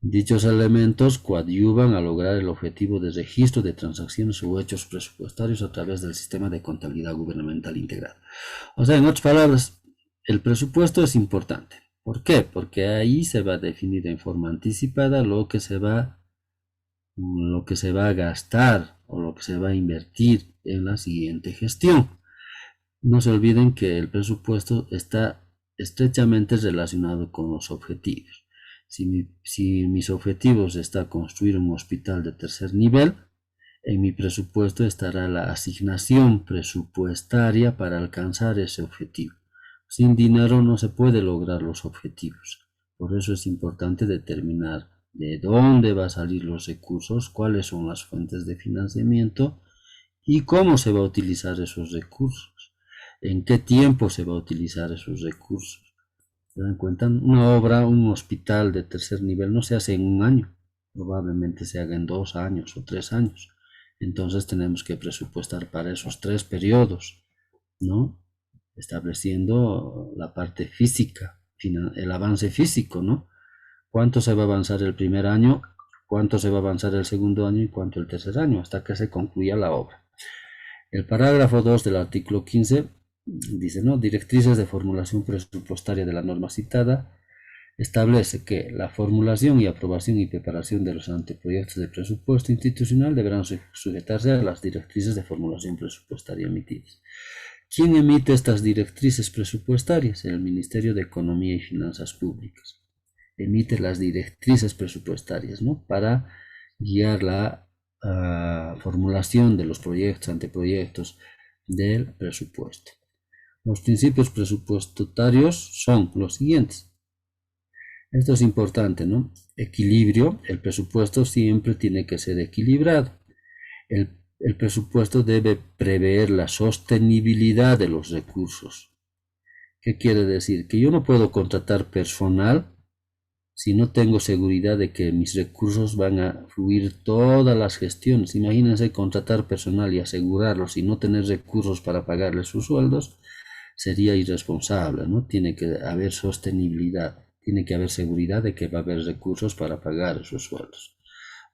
Dichos elementos coadyuvan a lograr el objetivo de registro de transacciones u hechos presupuestarios a través del sistema de contabilidad gubernamental integrada. O sea, en otras palabras, el presupuesto es importante. ¿Por qué? Porque ahí se va a definir en forma anticipada lo que se va a gastar o lo que se va a invertir en la siguiente gestión. No se olviden que el presupuesto está estrechamente relacionado con los objetivos. Si mis objetivos está construir un hospital de tercer nivel, en mi presupuesto estará la asignación presupuestaria para alcanzar ese objetivo. Sin dinero no se puede lograr los objetivos. Por eso es importante determinar de dónde van a salir los recursos, cuáles son las fuentes de financiamiento y cómo se va a utilizar esos recursos, en qué tiempo se va a utilizar esos recursos. ¿Se dan cuenta? Una obra, un hospital de tercer nivel no se hace en un año, probablemente se haga en 2 años o 3 años. Entonces tenemos que presupuestar para esos 3 periodos, ¿no? Estableciendo la parte física, el avance físico, ¿no? ¿Cuánto se va a avanzar el primer año? ¿Cuánto se va a avanzar el segundo año? ¿Y cuánto el tercer año? Hasta que se concluya la obra. El parágrafo 2 del artículo 15 dice, ¿no? Directrices de formulación presupuestaria de la norma citada establece que la formulación y aprobación y preparación de los anteproyectos de presupuesto institucional deberán sujetarse a las directrices de formulación presupuestaria emitidas. ¿Quién emite estas directrices presupuestarias? El Ministerio de Economía y Finanzas Públicas. Emite las directrices presupuestarias, ¿no? Para guiar la formulación de los proyectos, anteproyectos del presupuesto. Los principios presupuestarios son los siguientes. Esto es importante, ¿no? Equilibrio. El presupuesto siempre tiene que ser equilibrado. El presupuesto debe prever la sostenibilidad de los recursos. ¿Qué quiere decir? Que yo no puedo contratar personal si no tengo seguridad de que mis recursos van a fluir todas las gestiones. Imagínense contratar personal y asegurarlos y no tener recursos para pagarles sus sueldos. Sería irresponsable, ¿no? Tiene que haber sostenibilidad, tiene que haber seguridad de que va a haber recursos para pagar esos sueldos.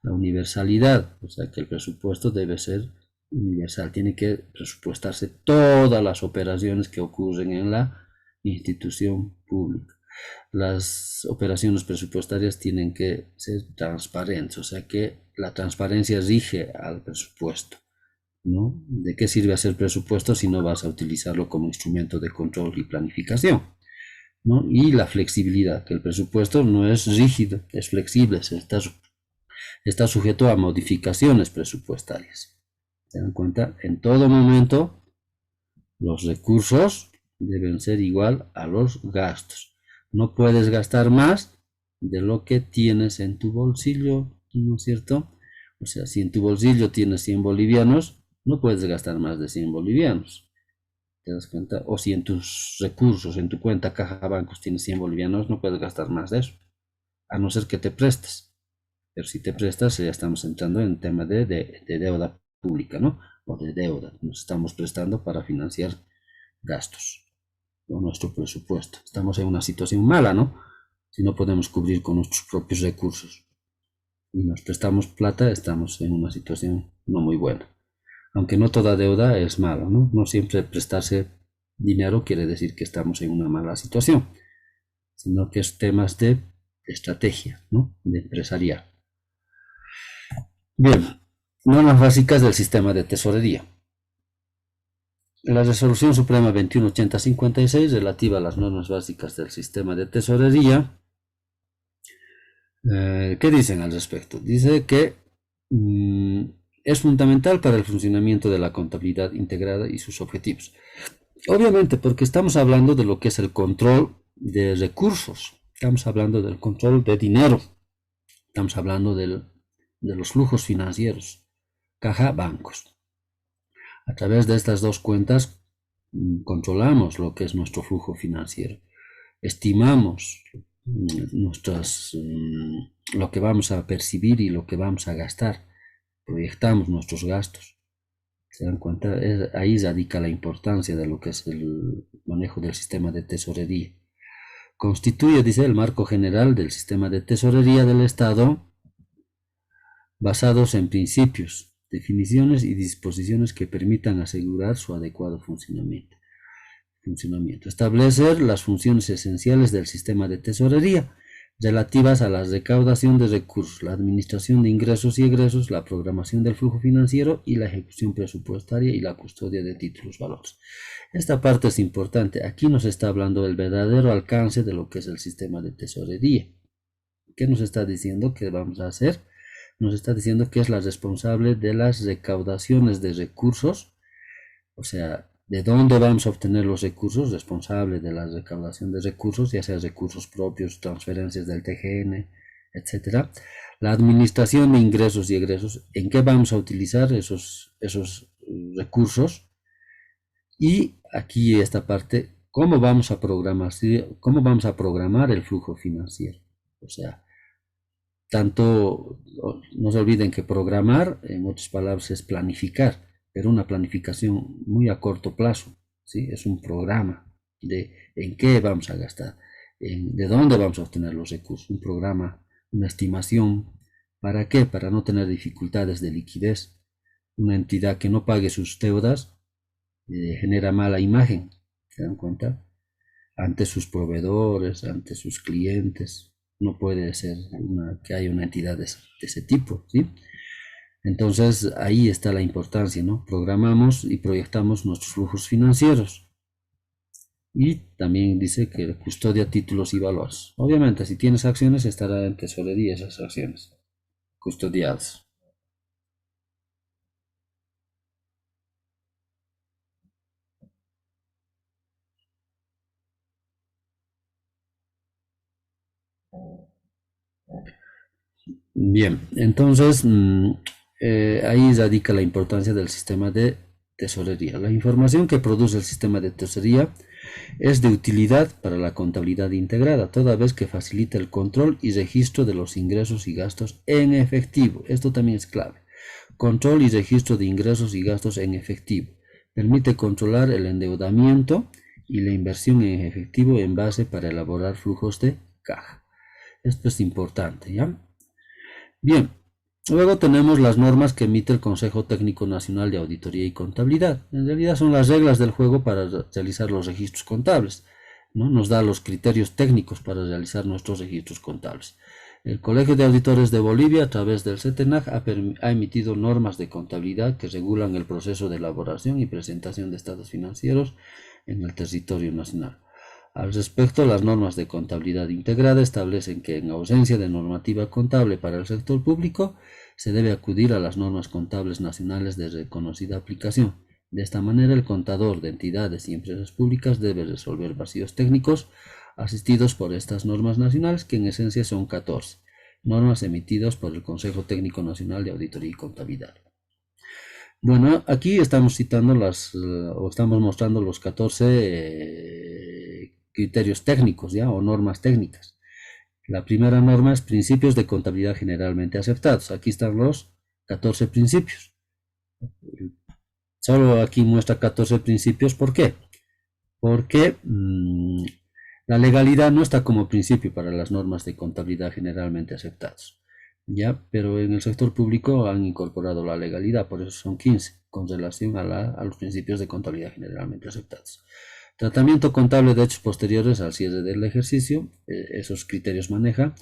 La universalidad, o sea que el presupuesto debe ser universal, tiene que presupuestarse todas las operaciones que ocurren en la institución pública. Las operaciones presupuestarias tienen que ser transparentes, o sea que la transparencia rige al presupuesto, ¿no? ¿De qué sirve hacer presupuesto si no vas a utilizarlo como instrumento de control y planificación, ¿no? Y la flexibilidad, que el presupuesto no es rígido, es flexible, está sujeto a modificaciones presupuestarias. ¿Se dan cuenta? En todo momento los recursos deben ser igual a los gastos. No puedes gastar más de lo que tienes en tu bolsillo, ¿no es cierto? O sea, si en tu bolsillo tienes 100 bolivianos, no puedes gastar más de 100 bolivianos. ¿Te das cuenta? O si en tus recursos, en tu cuenta caja bancos tienes 100 bolivianos, no puedes gastar más de eso, a no ser que te prestes. Pero si te prestas, ya estamos entrando en tema de deuda pública, ¿no? O de deuda. Nos estamos prestando para financiar gastos o nuestro presupuesto. Estamos en una situación mala, ¿no? Si no podemos cubrir con nuestros propios recursos y nos prestamos plata, estamos en una situación no muy buena. Aunque no toda deuda es mala, ¿no? No siempre prestarse dinero quiere decir que estamos en una mala situación, sino que es temas de estrategia, ¿no? De empresarial. Bien, normas básicas del sistema de tesorería. La Resolución Suprema 2180-56 relativa a las normas básicas del sistema de tesorería, ¿qué dicen al respecto? Dice que es fundamental para el funcionamiento de la contabilidad integrada y sus objetivos. Obviamente, porque estamos hablando de lo que es el control de recursos, estamos hablando del control de dinero, estamos hablando de los flujos financieros, caja, bancos. A través de estas dos cuentas controlamos lo que es nuestro flujo financiero, estimamos lo que vamos a percibir y lo que vamos a gastar, proyectamos nuestros gastos. ¿Se dan cuenta? Ahí radica la importancia de lo que es el manejo del sistema de tesorería. Constituye, dice, el marco general del sistema de tesorería del Estado, basados en principios, definiciones y disposiciones que permitan asegurar su adecuado funcionamiento. Establecer las funciones esenciales del sistema de tesorería relativas a la recaudación de recursos, la administración de ingresos y egresos, la programación del flujo financiero y la ejecución presupuestaria y la custodia de títulos valores. Esta parte es importante. Aquí nos está hablando del verdadero alcance de lo que es el sistema de tesorería. ¿Qué nos está diciendo que vamos a hacer? Nos está diciendo que es la responsable de las recaudaciones de recursos, o sea, de dónde vamos a obtener los recursos, responsable de la recaudación de recursos, ya sea recursos propios, transferencias del TGN, etc. La administración de ingresos y egresos, en qué vamos a utilizar esos recursos, y aquí esta parte, cómo vamos a programar el flujo financiero, o sea, tanto, no se olviden que programar, en otras palabras, es planificar, pero una planificación muy a corto plazo, ¿sí? Es un programa de en qué vamos a gastar, de dónde vamos a obtener los recursos, un programa, una estimación. ¿Para qué? Para no tener dificultades de liquidez. Una entidad que no pague sus deudas genera mala imagen, ¿se dan cuenta? Ante sus proveedores, ante sus clientes. No puede ser que haya una entidad de ese tipo, ¿sí? Entonces ahí está la importancia, ¿no? Programamos y proyectamos nuestros flujos financieros. Y también dice que custodia títulos y valores. Obviamente, si tienes acciones, estará en tesorería esas acciones custodiadas. Bien, entonces ahí radica la importancia del sistema de tesorería. La información que produce el sistema de tesorería es de utilidad para la contabilidad integrada, toda vez que facilita el control y registro de los ingresos y gastos en efectivo. Esto también es clave. Control y registro de ingresos y gastos en efectivo. Permite controlar el endeudamiento y la inversión en efectivo en base para elaborar flujos de caja. Esto es importante, ¿ya? Bien, luego tenemos las normas que emite el Consejo Técnico Nacional de Auditoría y Contabilidad. En realidad son las reglas del juego para realizar los registros contables. ¿no? Nos da los criterios técnicos para realizar nuestros registros contables. El Colegio de Auditores de Bolivia, a través del CETENAG, ha emitido normas de contabilidad que regulan el proceso de elaboración y presentación de estados financieros en el territorio nacional. Al respecto, las normas de contabilidad integrada establecen que, en ausencia de normativa contable para el sector público, se debe acudir a las normas contables nacionales de reconocida aplicación. De esta manera, el contador de entidades y empresas públicas debe resolver vacíos técnicos asistidos por estas normas nacionales, que en esencia son 14 normas emitidas por el Consejo Técnico Nacional de Auditoría y Contabilidad. Bueno, aquí estamos citando o estamos mostrando los 14 criterios técnicos, ¿ya? O normas técnicas. La primera norma es principios de contabilidad generalmente aceptados. Aquí están los 14 principios. Solo aquí muestra 14 principios. ¿Por qué? Porque la legalidad no está como principio para las normas de contabilidad generalmente aceptadas, ¿ya? Pero en el sector público han incorporado la legalidad, por eso son 15, con relación a los principios de contabilidad generalmente aceptados. Tratamiento contable de hechos posteriores al cierre del ejercicio, esos criterios maneja.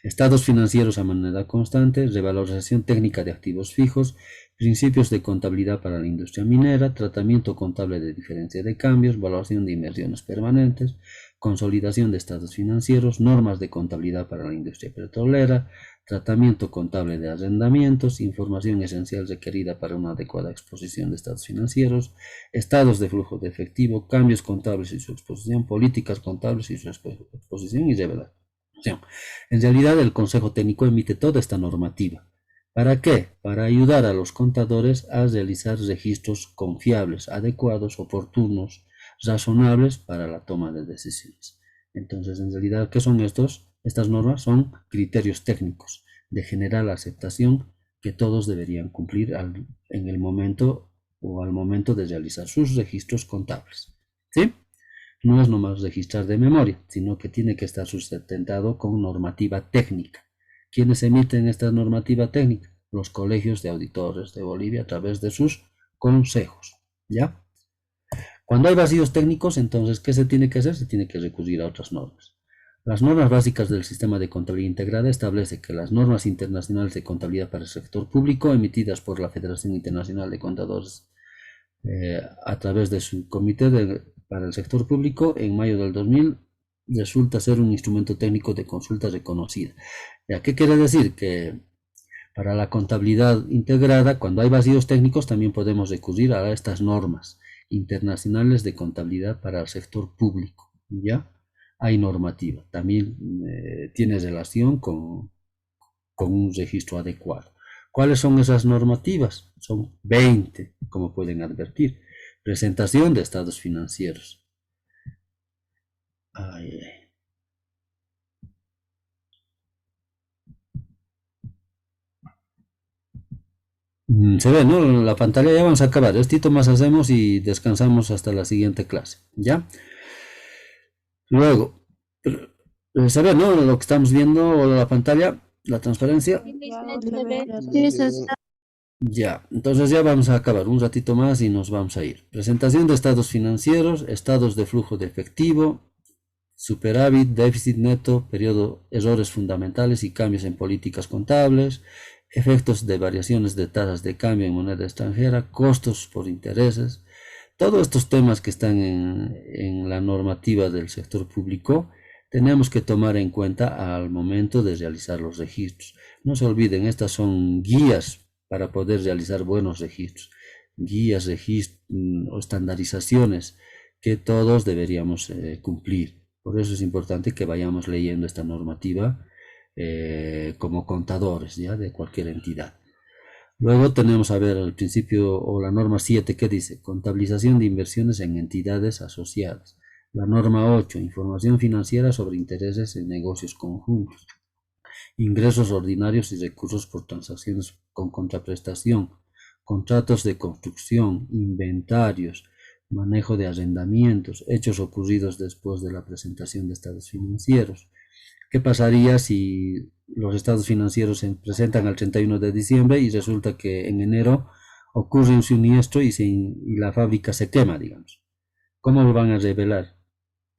Estados financieros a manera constante, revalorización técnica de activos fijos, principios de contabilidad para la industria minera, tratamiento contable de diferencia de cambios, evaluación de inversiones permanentes, consolidación de estados financieros, normas de contabilidad para la industria petrolera, tratamiento contable de arrendamientos, información esencial requerida para una adecuada exposición de estados financieros, estados de flujo de efectivo, cambios contables y su exposición, políticas contables y su exposición y revelación. En realidad, el Consejo Técnico emite toda esta normativa. ¿Para qué? Para ayudar a los contadores a realizar registros confiables, adecuados, oportunos, razonables para la toma de decisiones. Entonces, en realidad, ¿qué son estos? Estas normas son criterios técnicos de general aceptación que todos deberían cumplir en el momento o al momento de realizar sus registros contables. ¿Sí? No es nomás registrar de memoria, sino que tiene que estar sustentado con normativa técnica. ¿Quiénes emiten esta normativa técnica? Los colegios de auditores de Bolivia a través de sus consejos. ¿Ya? Cuando hay vacíos técnicos, entonces, ¿qué se tiene que hacer? Se tiene que recurrir a otras normas. Las normas básicas del sistema de contabilidad integrada establece que las normas internacionales de contabilidad para el sector público, emitidas por la Federación Internacional de Contadores a través de su comité para el sector público, en mayo del 2000, resulta ser un instrumento técnico de consulta reconocida. ¿Qué quiere decir? Que para la contabilidad integrada, cuando hay vacíos técnicos, también podemos recurrir a estas normas internacionales de contabilidad para el sector público. ¿Ya? Hay normativa. También tiene relación con un registro adecuado. ¿Cuáles son esas normativas? Son 20, como pueden advertir. Presentación de estados financieros. Se ve, ¿no? La pantalla ya vamos a acabar. Esto más hacemos y descansamos hasta la siguiente clase. ¿Ya? Luego, se ve, ¿no? Lo que estamos viendo, la pantalla, la transparencia. Ya, entonces ya vamos a acabar un ratito más y nos vamos a ir. Presentación de estados financieros, estados de flujo de efectivo, superávit, déficit neto, periodo, errores fundamentales y cambios en políticas contables, efectos de variaciones de tasas de cambio en moneda extranjera, costos por intereses. Todos estos temas que están en la normativa del sector público tenemos que tomar en cuenta al momento de realizar los registros. No se olviden, estas son guías para poder realizar buenos registros, guías, registros o estandarizaciones que todos deberíamos cumplir. Por eso es importante que vayamos leyendo esta normativa como contadores, ¿ya? De cualquier entidad. Luego tenemos a ver el principio o la norma 7 que dice contabilización de inversiones en entidades asociadas. La norma 8, información financiera sobre intereses en negocios conjuntos. Ingresos ordinarios y recursos por transacciones con contraprestación, contratos de construcción, inventarios, manejo de arrendamientos, hechos ocurridos después de la presentación de estados financieros. ¿Qué pasaría si los estados financieros se presentan al 31 de diciembre y resulta que en enero ocurre un siniestro y la fábrica se quema, digamos? ¿Cómo lo van a revelar?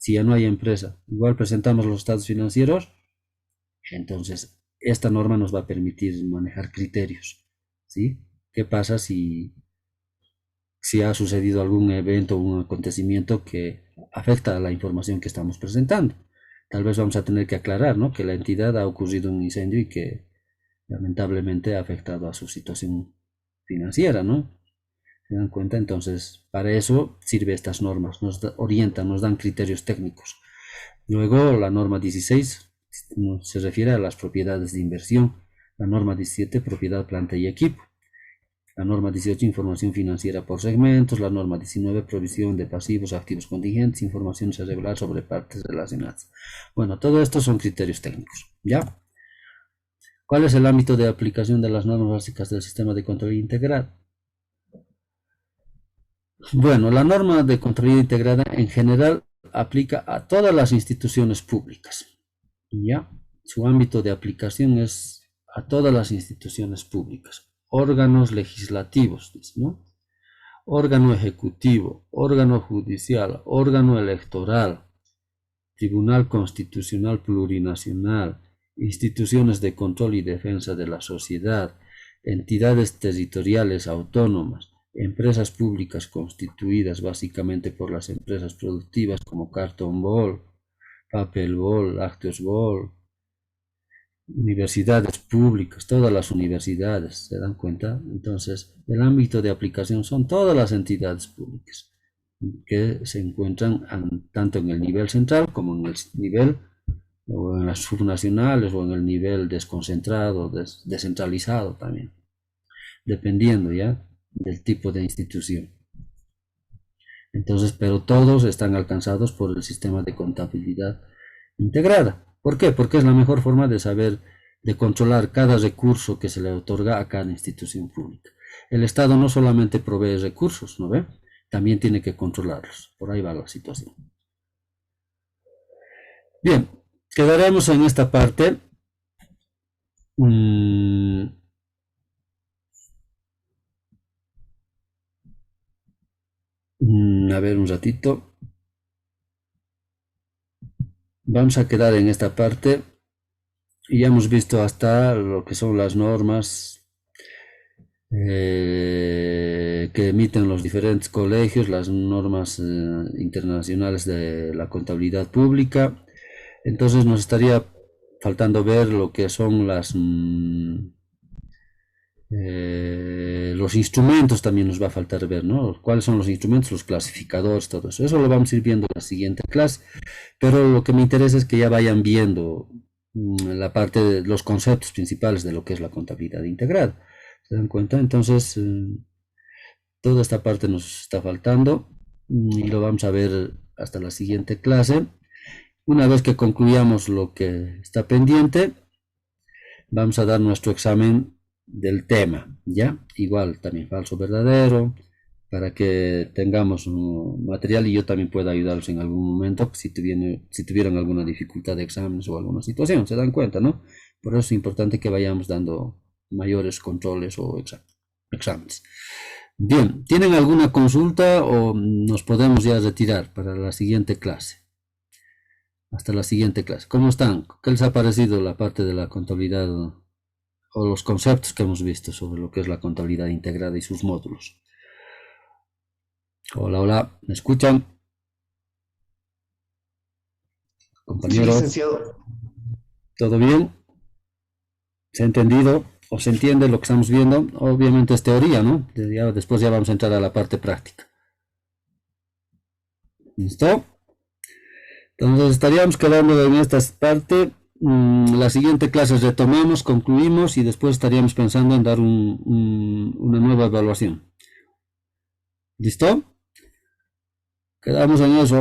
si ya no hay empresa, igual presentamos los estados financieros, entonces esta norma nos va a permitir manejar criterios, ¿sí? ¿Qué pasa si ha sucedido algún evento o un acontecimiento que afecta a la información que estamos presentando? Tal vez vamos a tener que aclarar, ¿no?, que la entidad ha ocurrido un incendio y que lamentablemente ha afectado a su situación financiera, ¿no? ¿Se dan cuenta? Entonces, para eso sirve estas normas, nos orientan, nos dan criterios técnicos. Luego, la norma 16 se refiere a las propiedades de inversión. La norma 17, propiedad, planta y equipo. La norma 18, información financiera por segmentos. La norma 19, provisión de pasivos, activos contingentes, informaciones a revelar sobre partes relacionadas. Bueno, todo esto son criterios técnicos, ¿ya? ¿Cuál es el ámbito de aplicación de las normas básicas del sistema de control integrado? Bueno, la norma de control integrada en general aplica a todas las instituciones públicas, ¿ya? Su ámbito de aplicación es a todas las instituciones públicas, órganos legislativos, ¿no? Órgano ejecutivo, órgano judicial, órgano electoral, Tribunal Constitucional Plurinacional, instituciones de control y defensa de la sociedad, entidades territoriales autónomas, empresas públicas constituidas básicamente por las empresas productivas como Carton Ball, Papel Ball, Lácteos Ball, universidades públicas, todas las universidades, ¿se dan cuenta? Entonces, el ámbito de aplicación son todas las entidades públicas que se encuentran tanto en el nivel central como en el nivel o en las subnacionales o en el nivel desconcentrado, descentralizado también, dependiendo ya del tipo de institución. Entonces, pero todos están alcanzados por el sistema de contabilidad integrada. ¿Por qué? Porque es la mejor forma de saber, de controlar cada recurso que se le otorga a cada institución pública. El Estado no solamente provee recursos, ¿no ve? También tiene que controlarlos. Por ahí va la situación. Bien, quedaremos en esta parte. A ver un ratito. Vamos a quedar en esta parte. Y ya hemos visto hasta lo que son las normas que emiten los diferentes colegios, las normas internacionales de la contabilidad pública. Entonces nos estaría faltando ver lo que son los instrumentos, también nos va a faltar ver, ¿no? ¿Cuáles son los instrumentos? Los clasificadores, todo eso. Eso lo vamos a ir viendo en la siguiente clase. Pero lo que me interesa es que ya vayan viendo la parte de los conceptos principales de lo que es la contabilidad integrada. ¿Se dan cuenta? Entonces, toda esta parte nos está faltando y lo vamos a ver hasta la siguiente clase. Una vez que concluyamos lo que está pendiente, vamos a dar nuestro examen del tema, ¿ya? Igual, también falso verdadero, para que tengamos un material y yo también pueda ayudarlos en algún momento si tuvieran alguna dificultad de exámenes o alguna situación. ¿Se dan cuenta, no? Por eso es importante que vayamos dando mayores controles o exámenes. Bien, ¿tienen alguna consulta o nos podemos ya retirar para la siguiente clase? Hasta la siguiente clase. ¿Cómo están? ¿Qué les ha parecido la parte de la contabilidad o los conceptos que hemos visto sobre lo que es la contabilidad integrada y sus módulos? Hola, hola, ¿me escuchan? Compañeros, licenciado. ¿todo bien? ¿Se ha entendido o se entiende lo que estamos viendo? Obviamente es teoría, ¿no? Después ya vamos a entrar a la parte práctica. ¿Listo? Entonces estaríamos quedando en esta parte. La siguiente clase retomamos, concluimos y después estaríamos pensando en dar una nueva evaluación. ¿Listo? Quedamos en eso.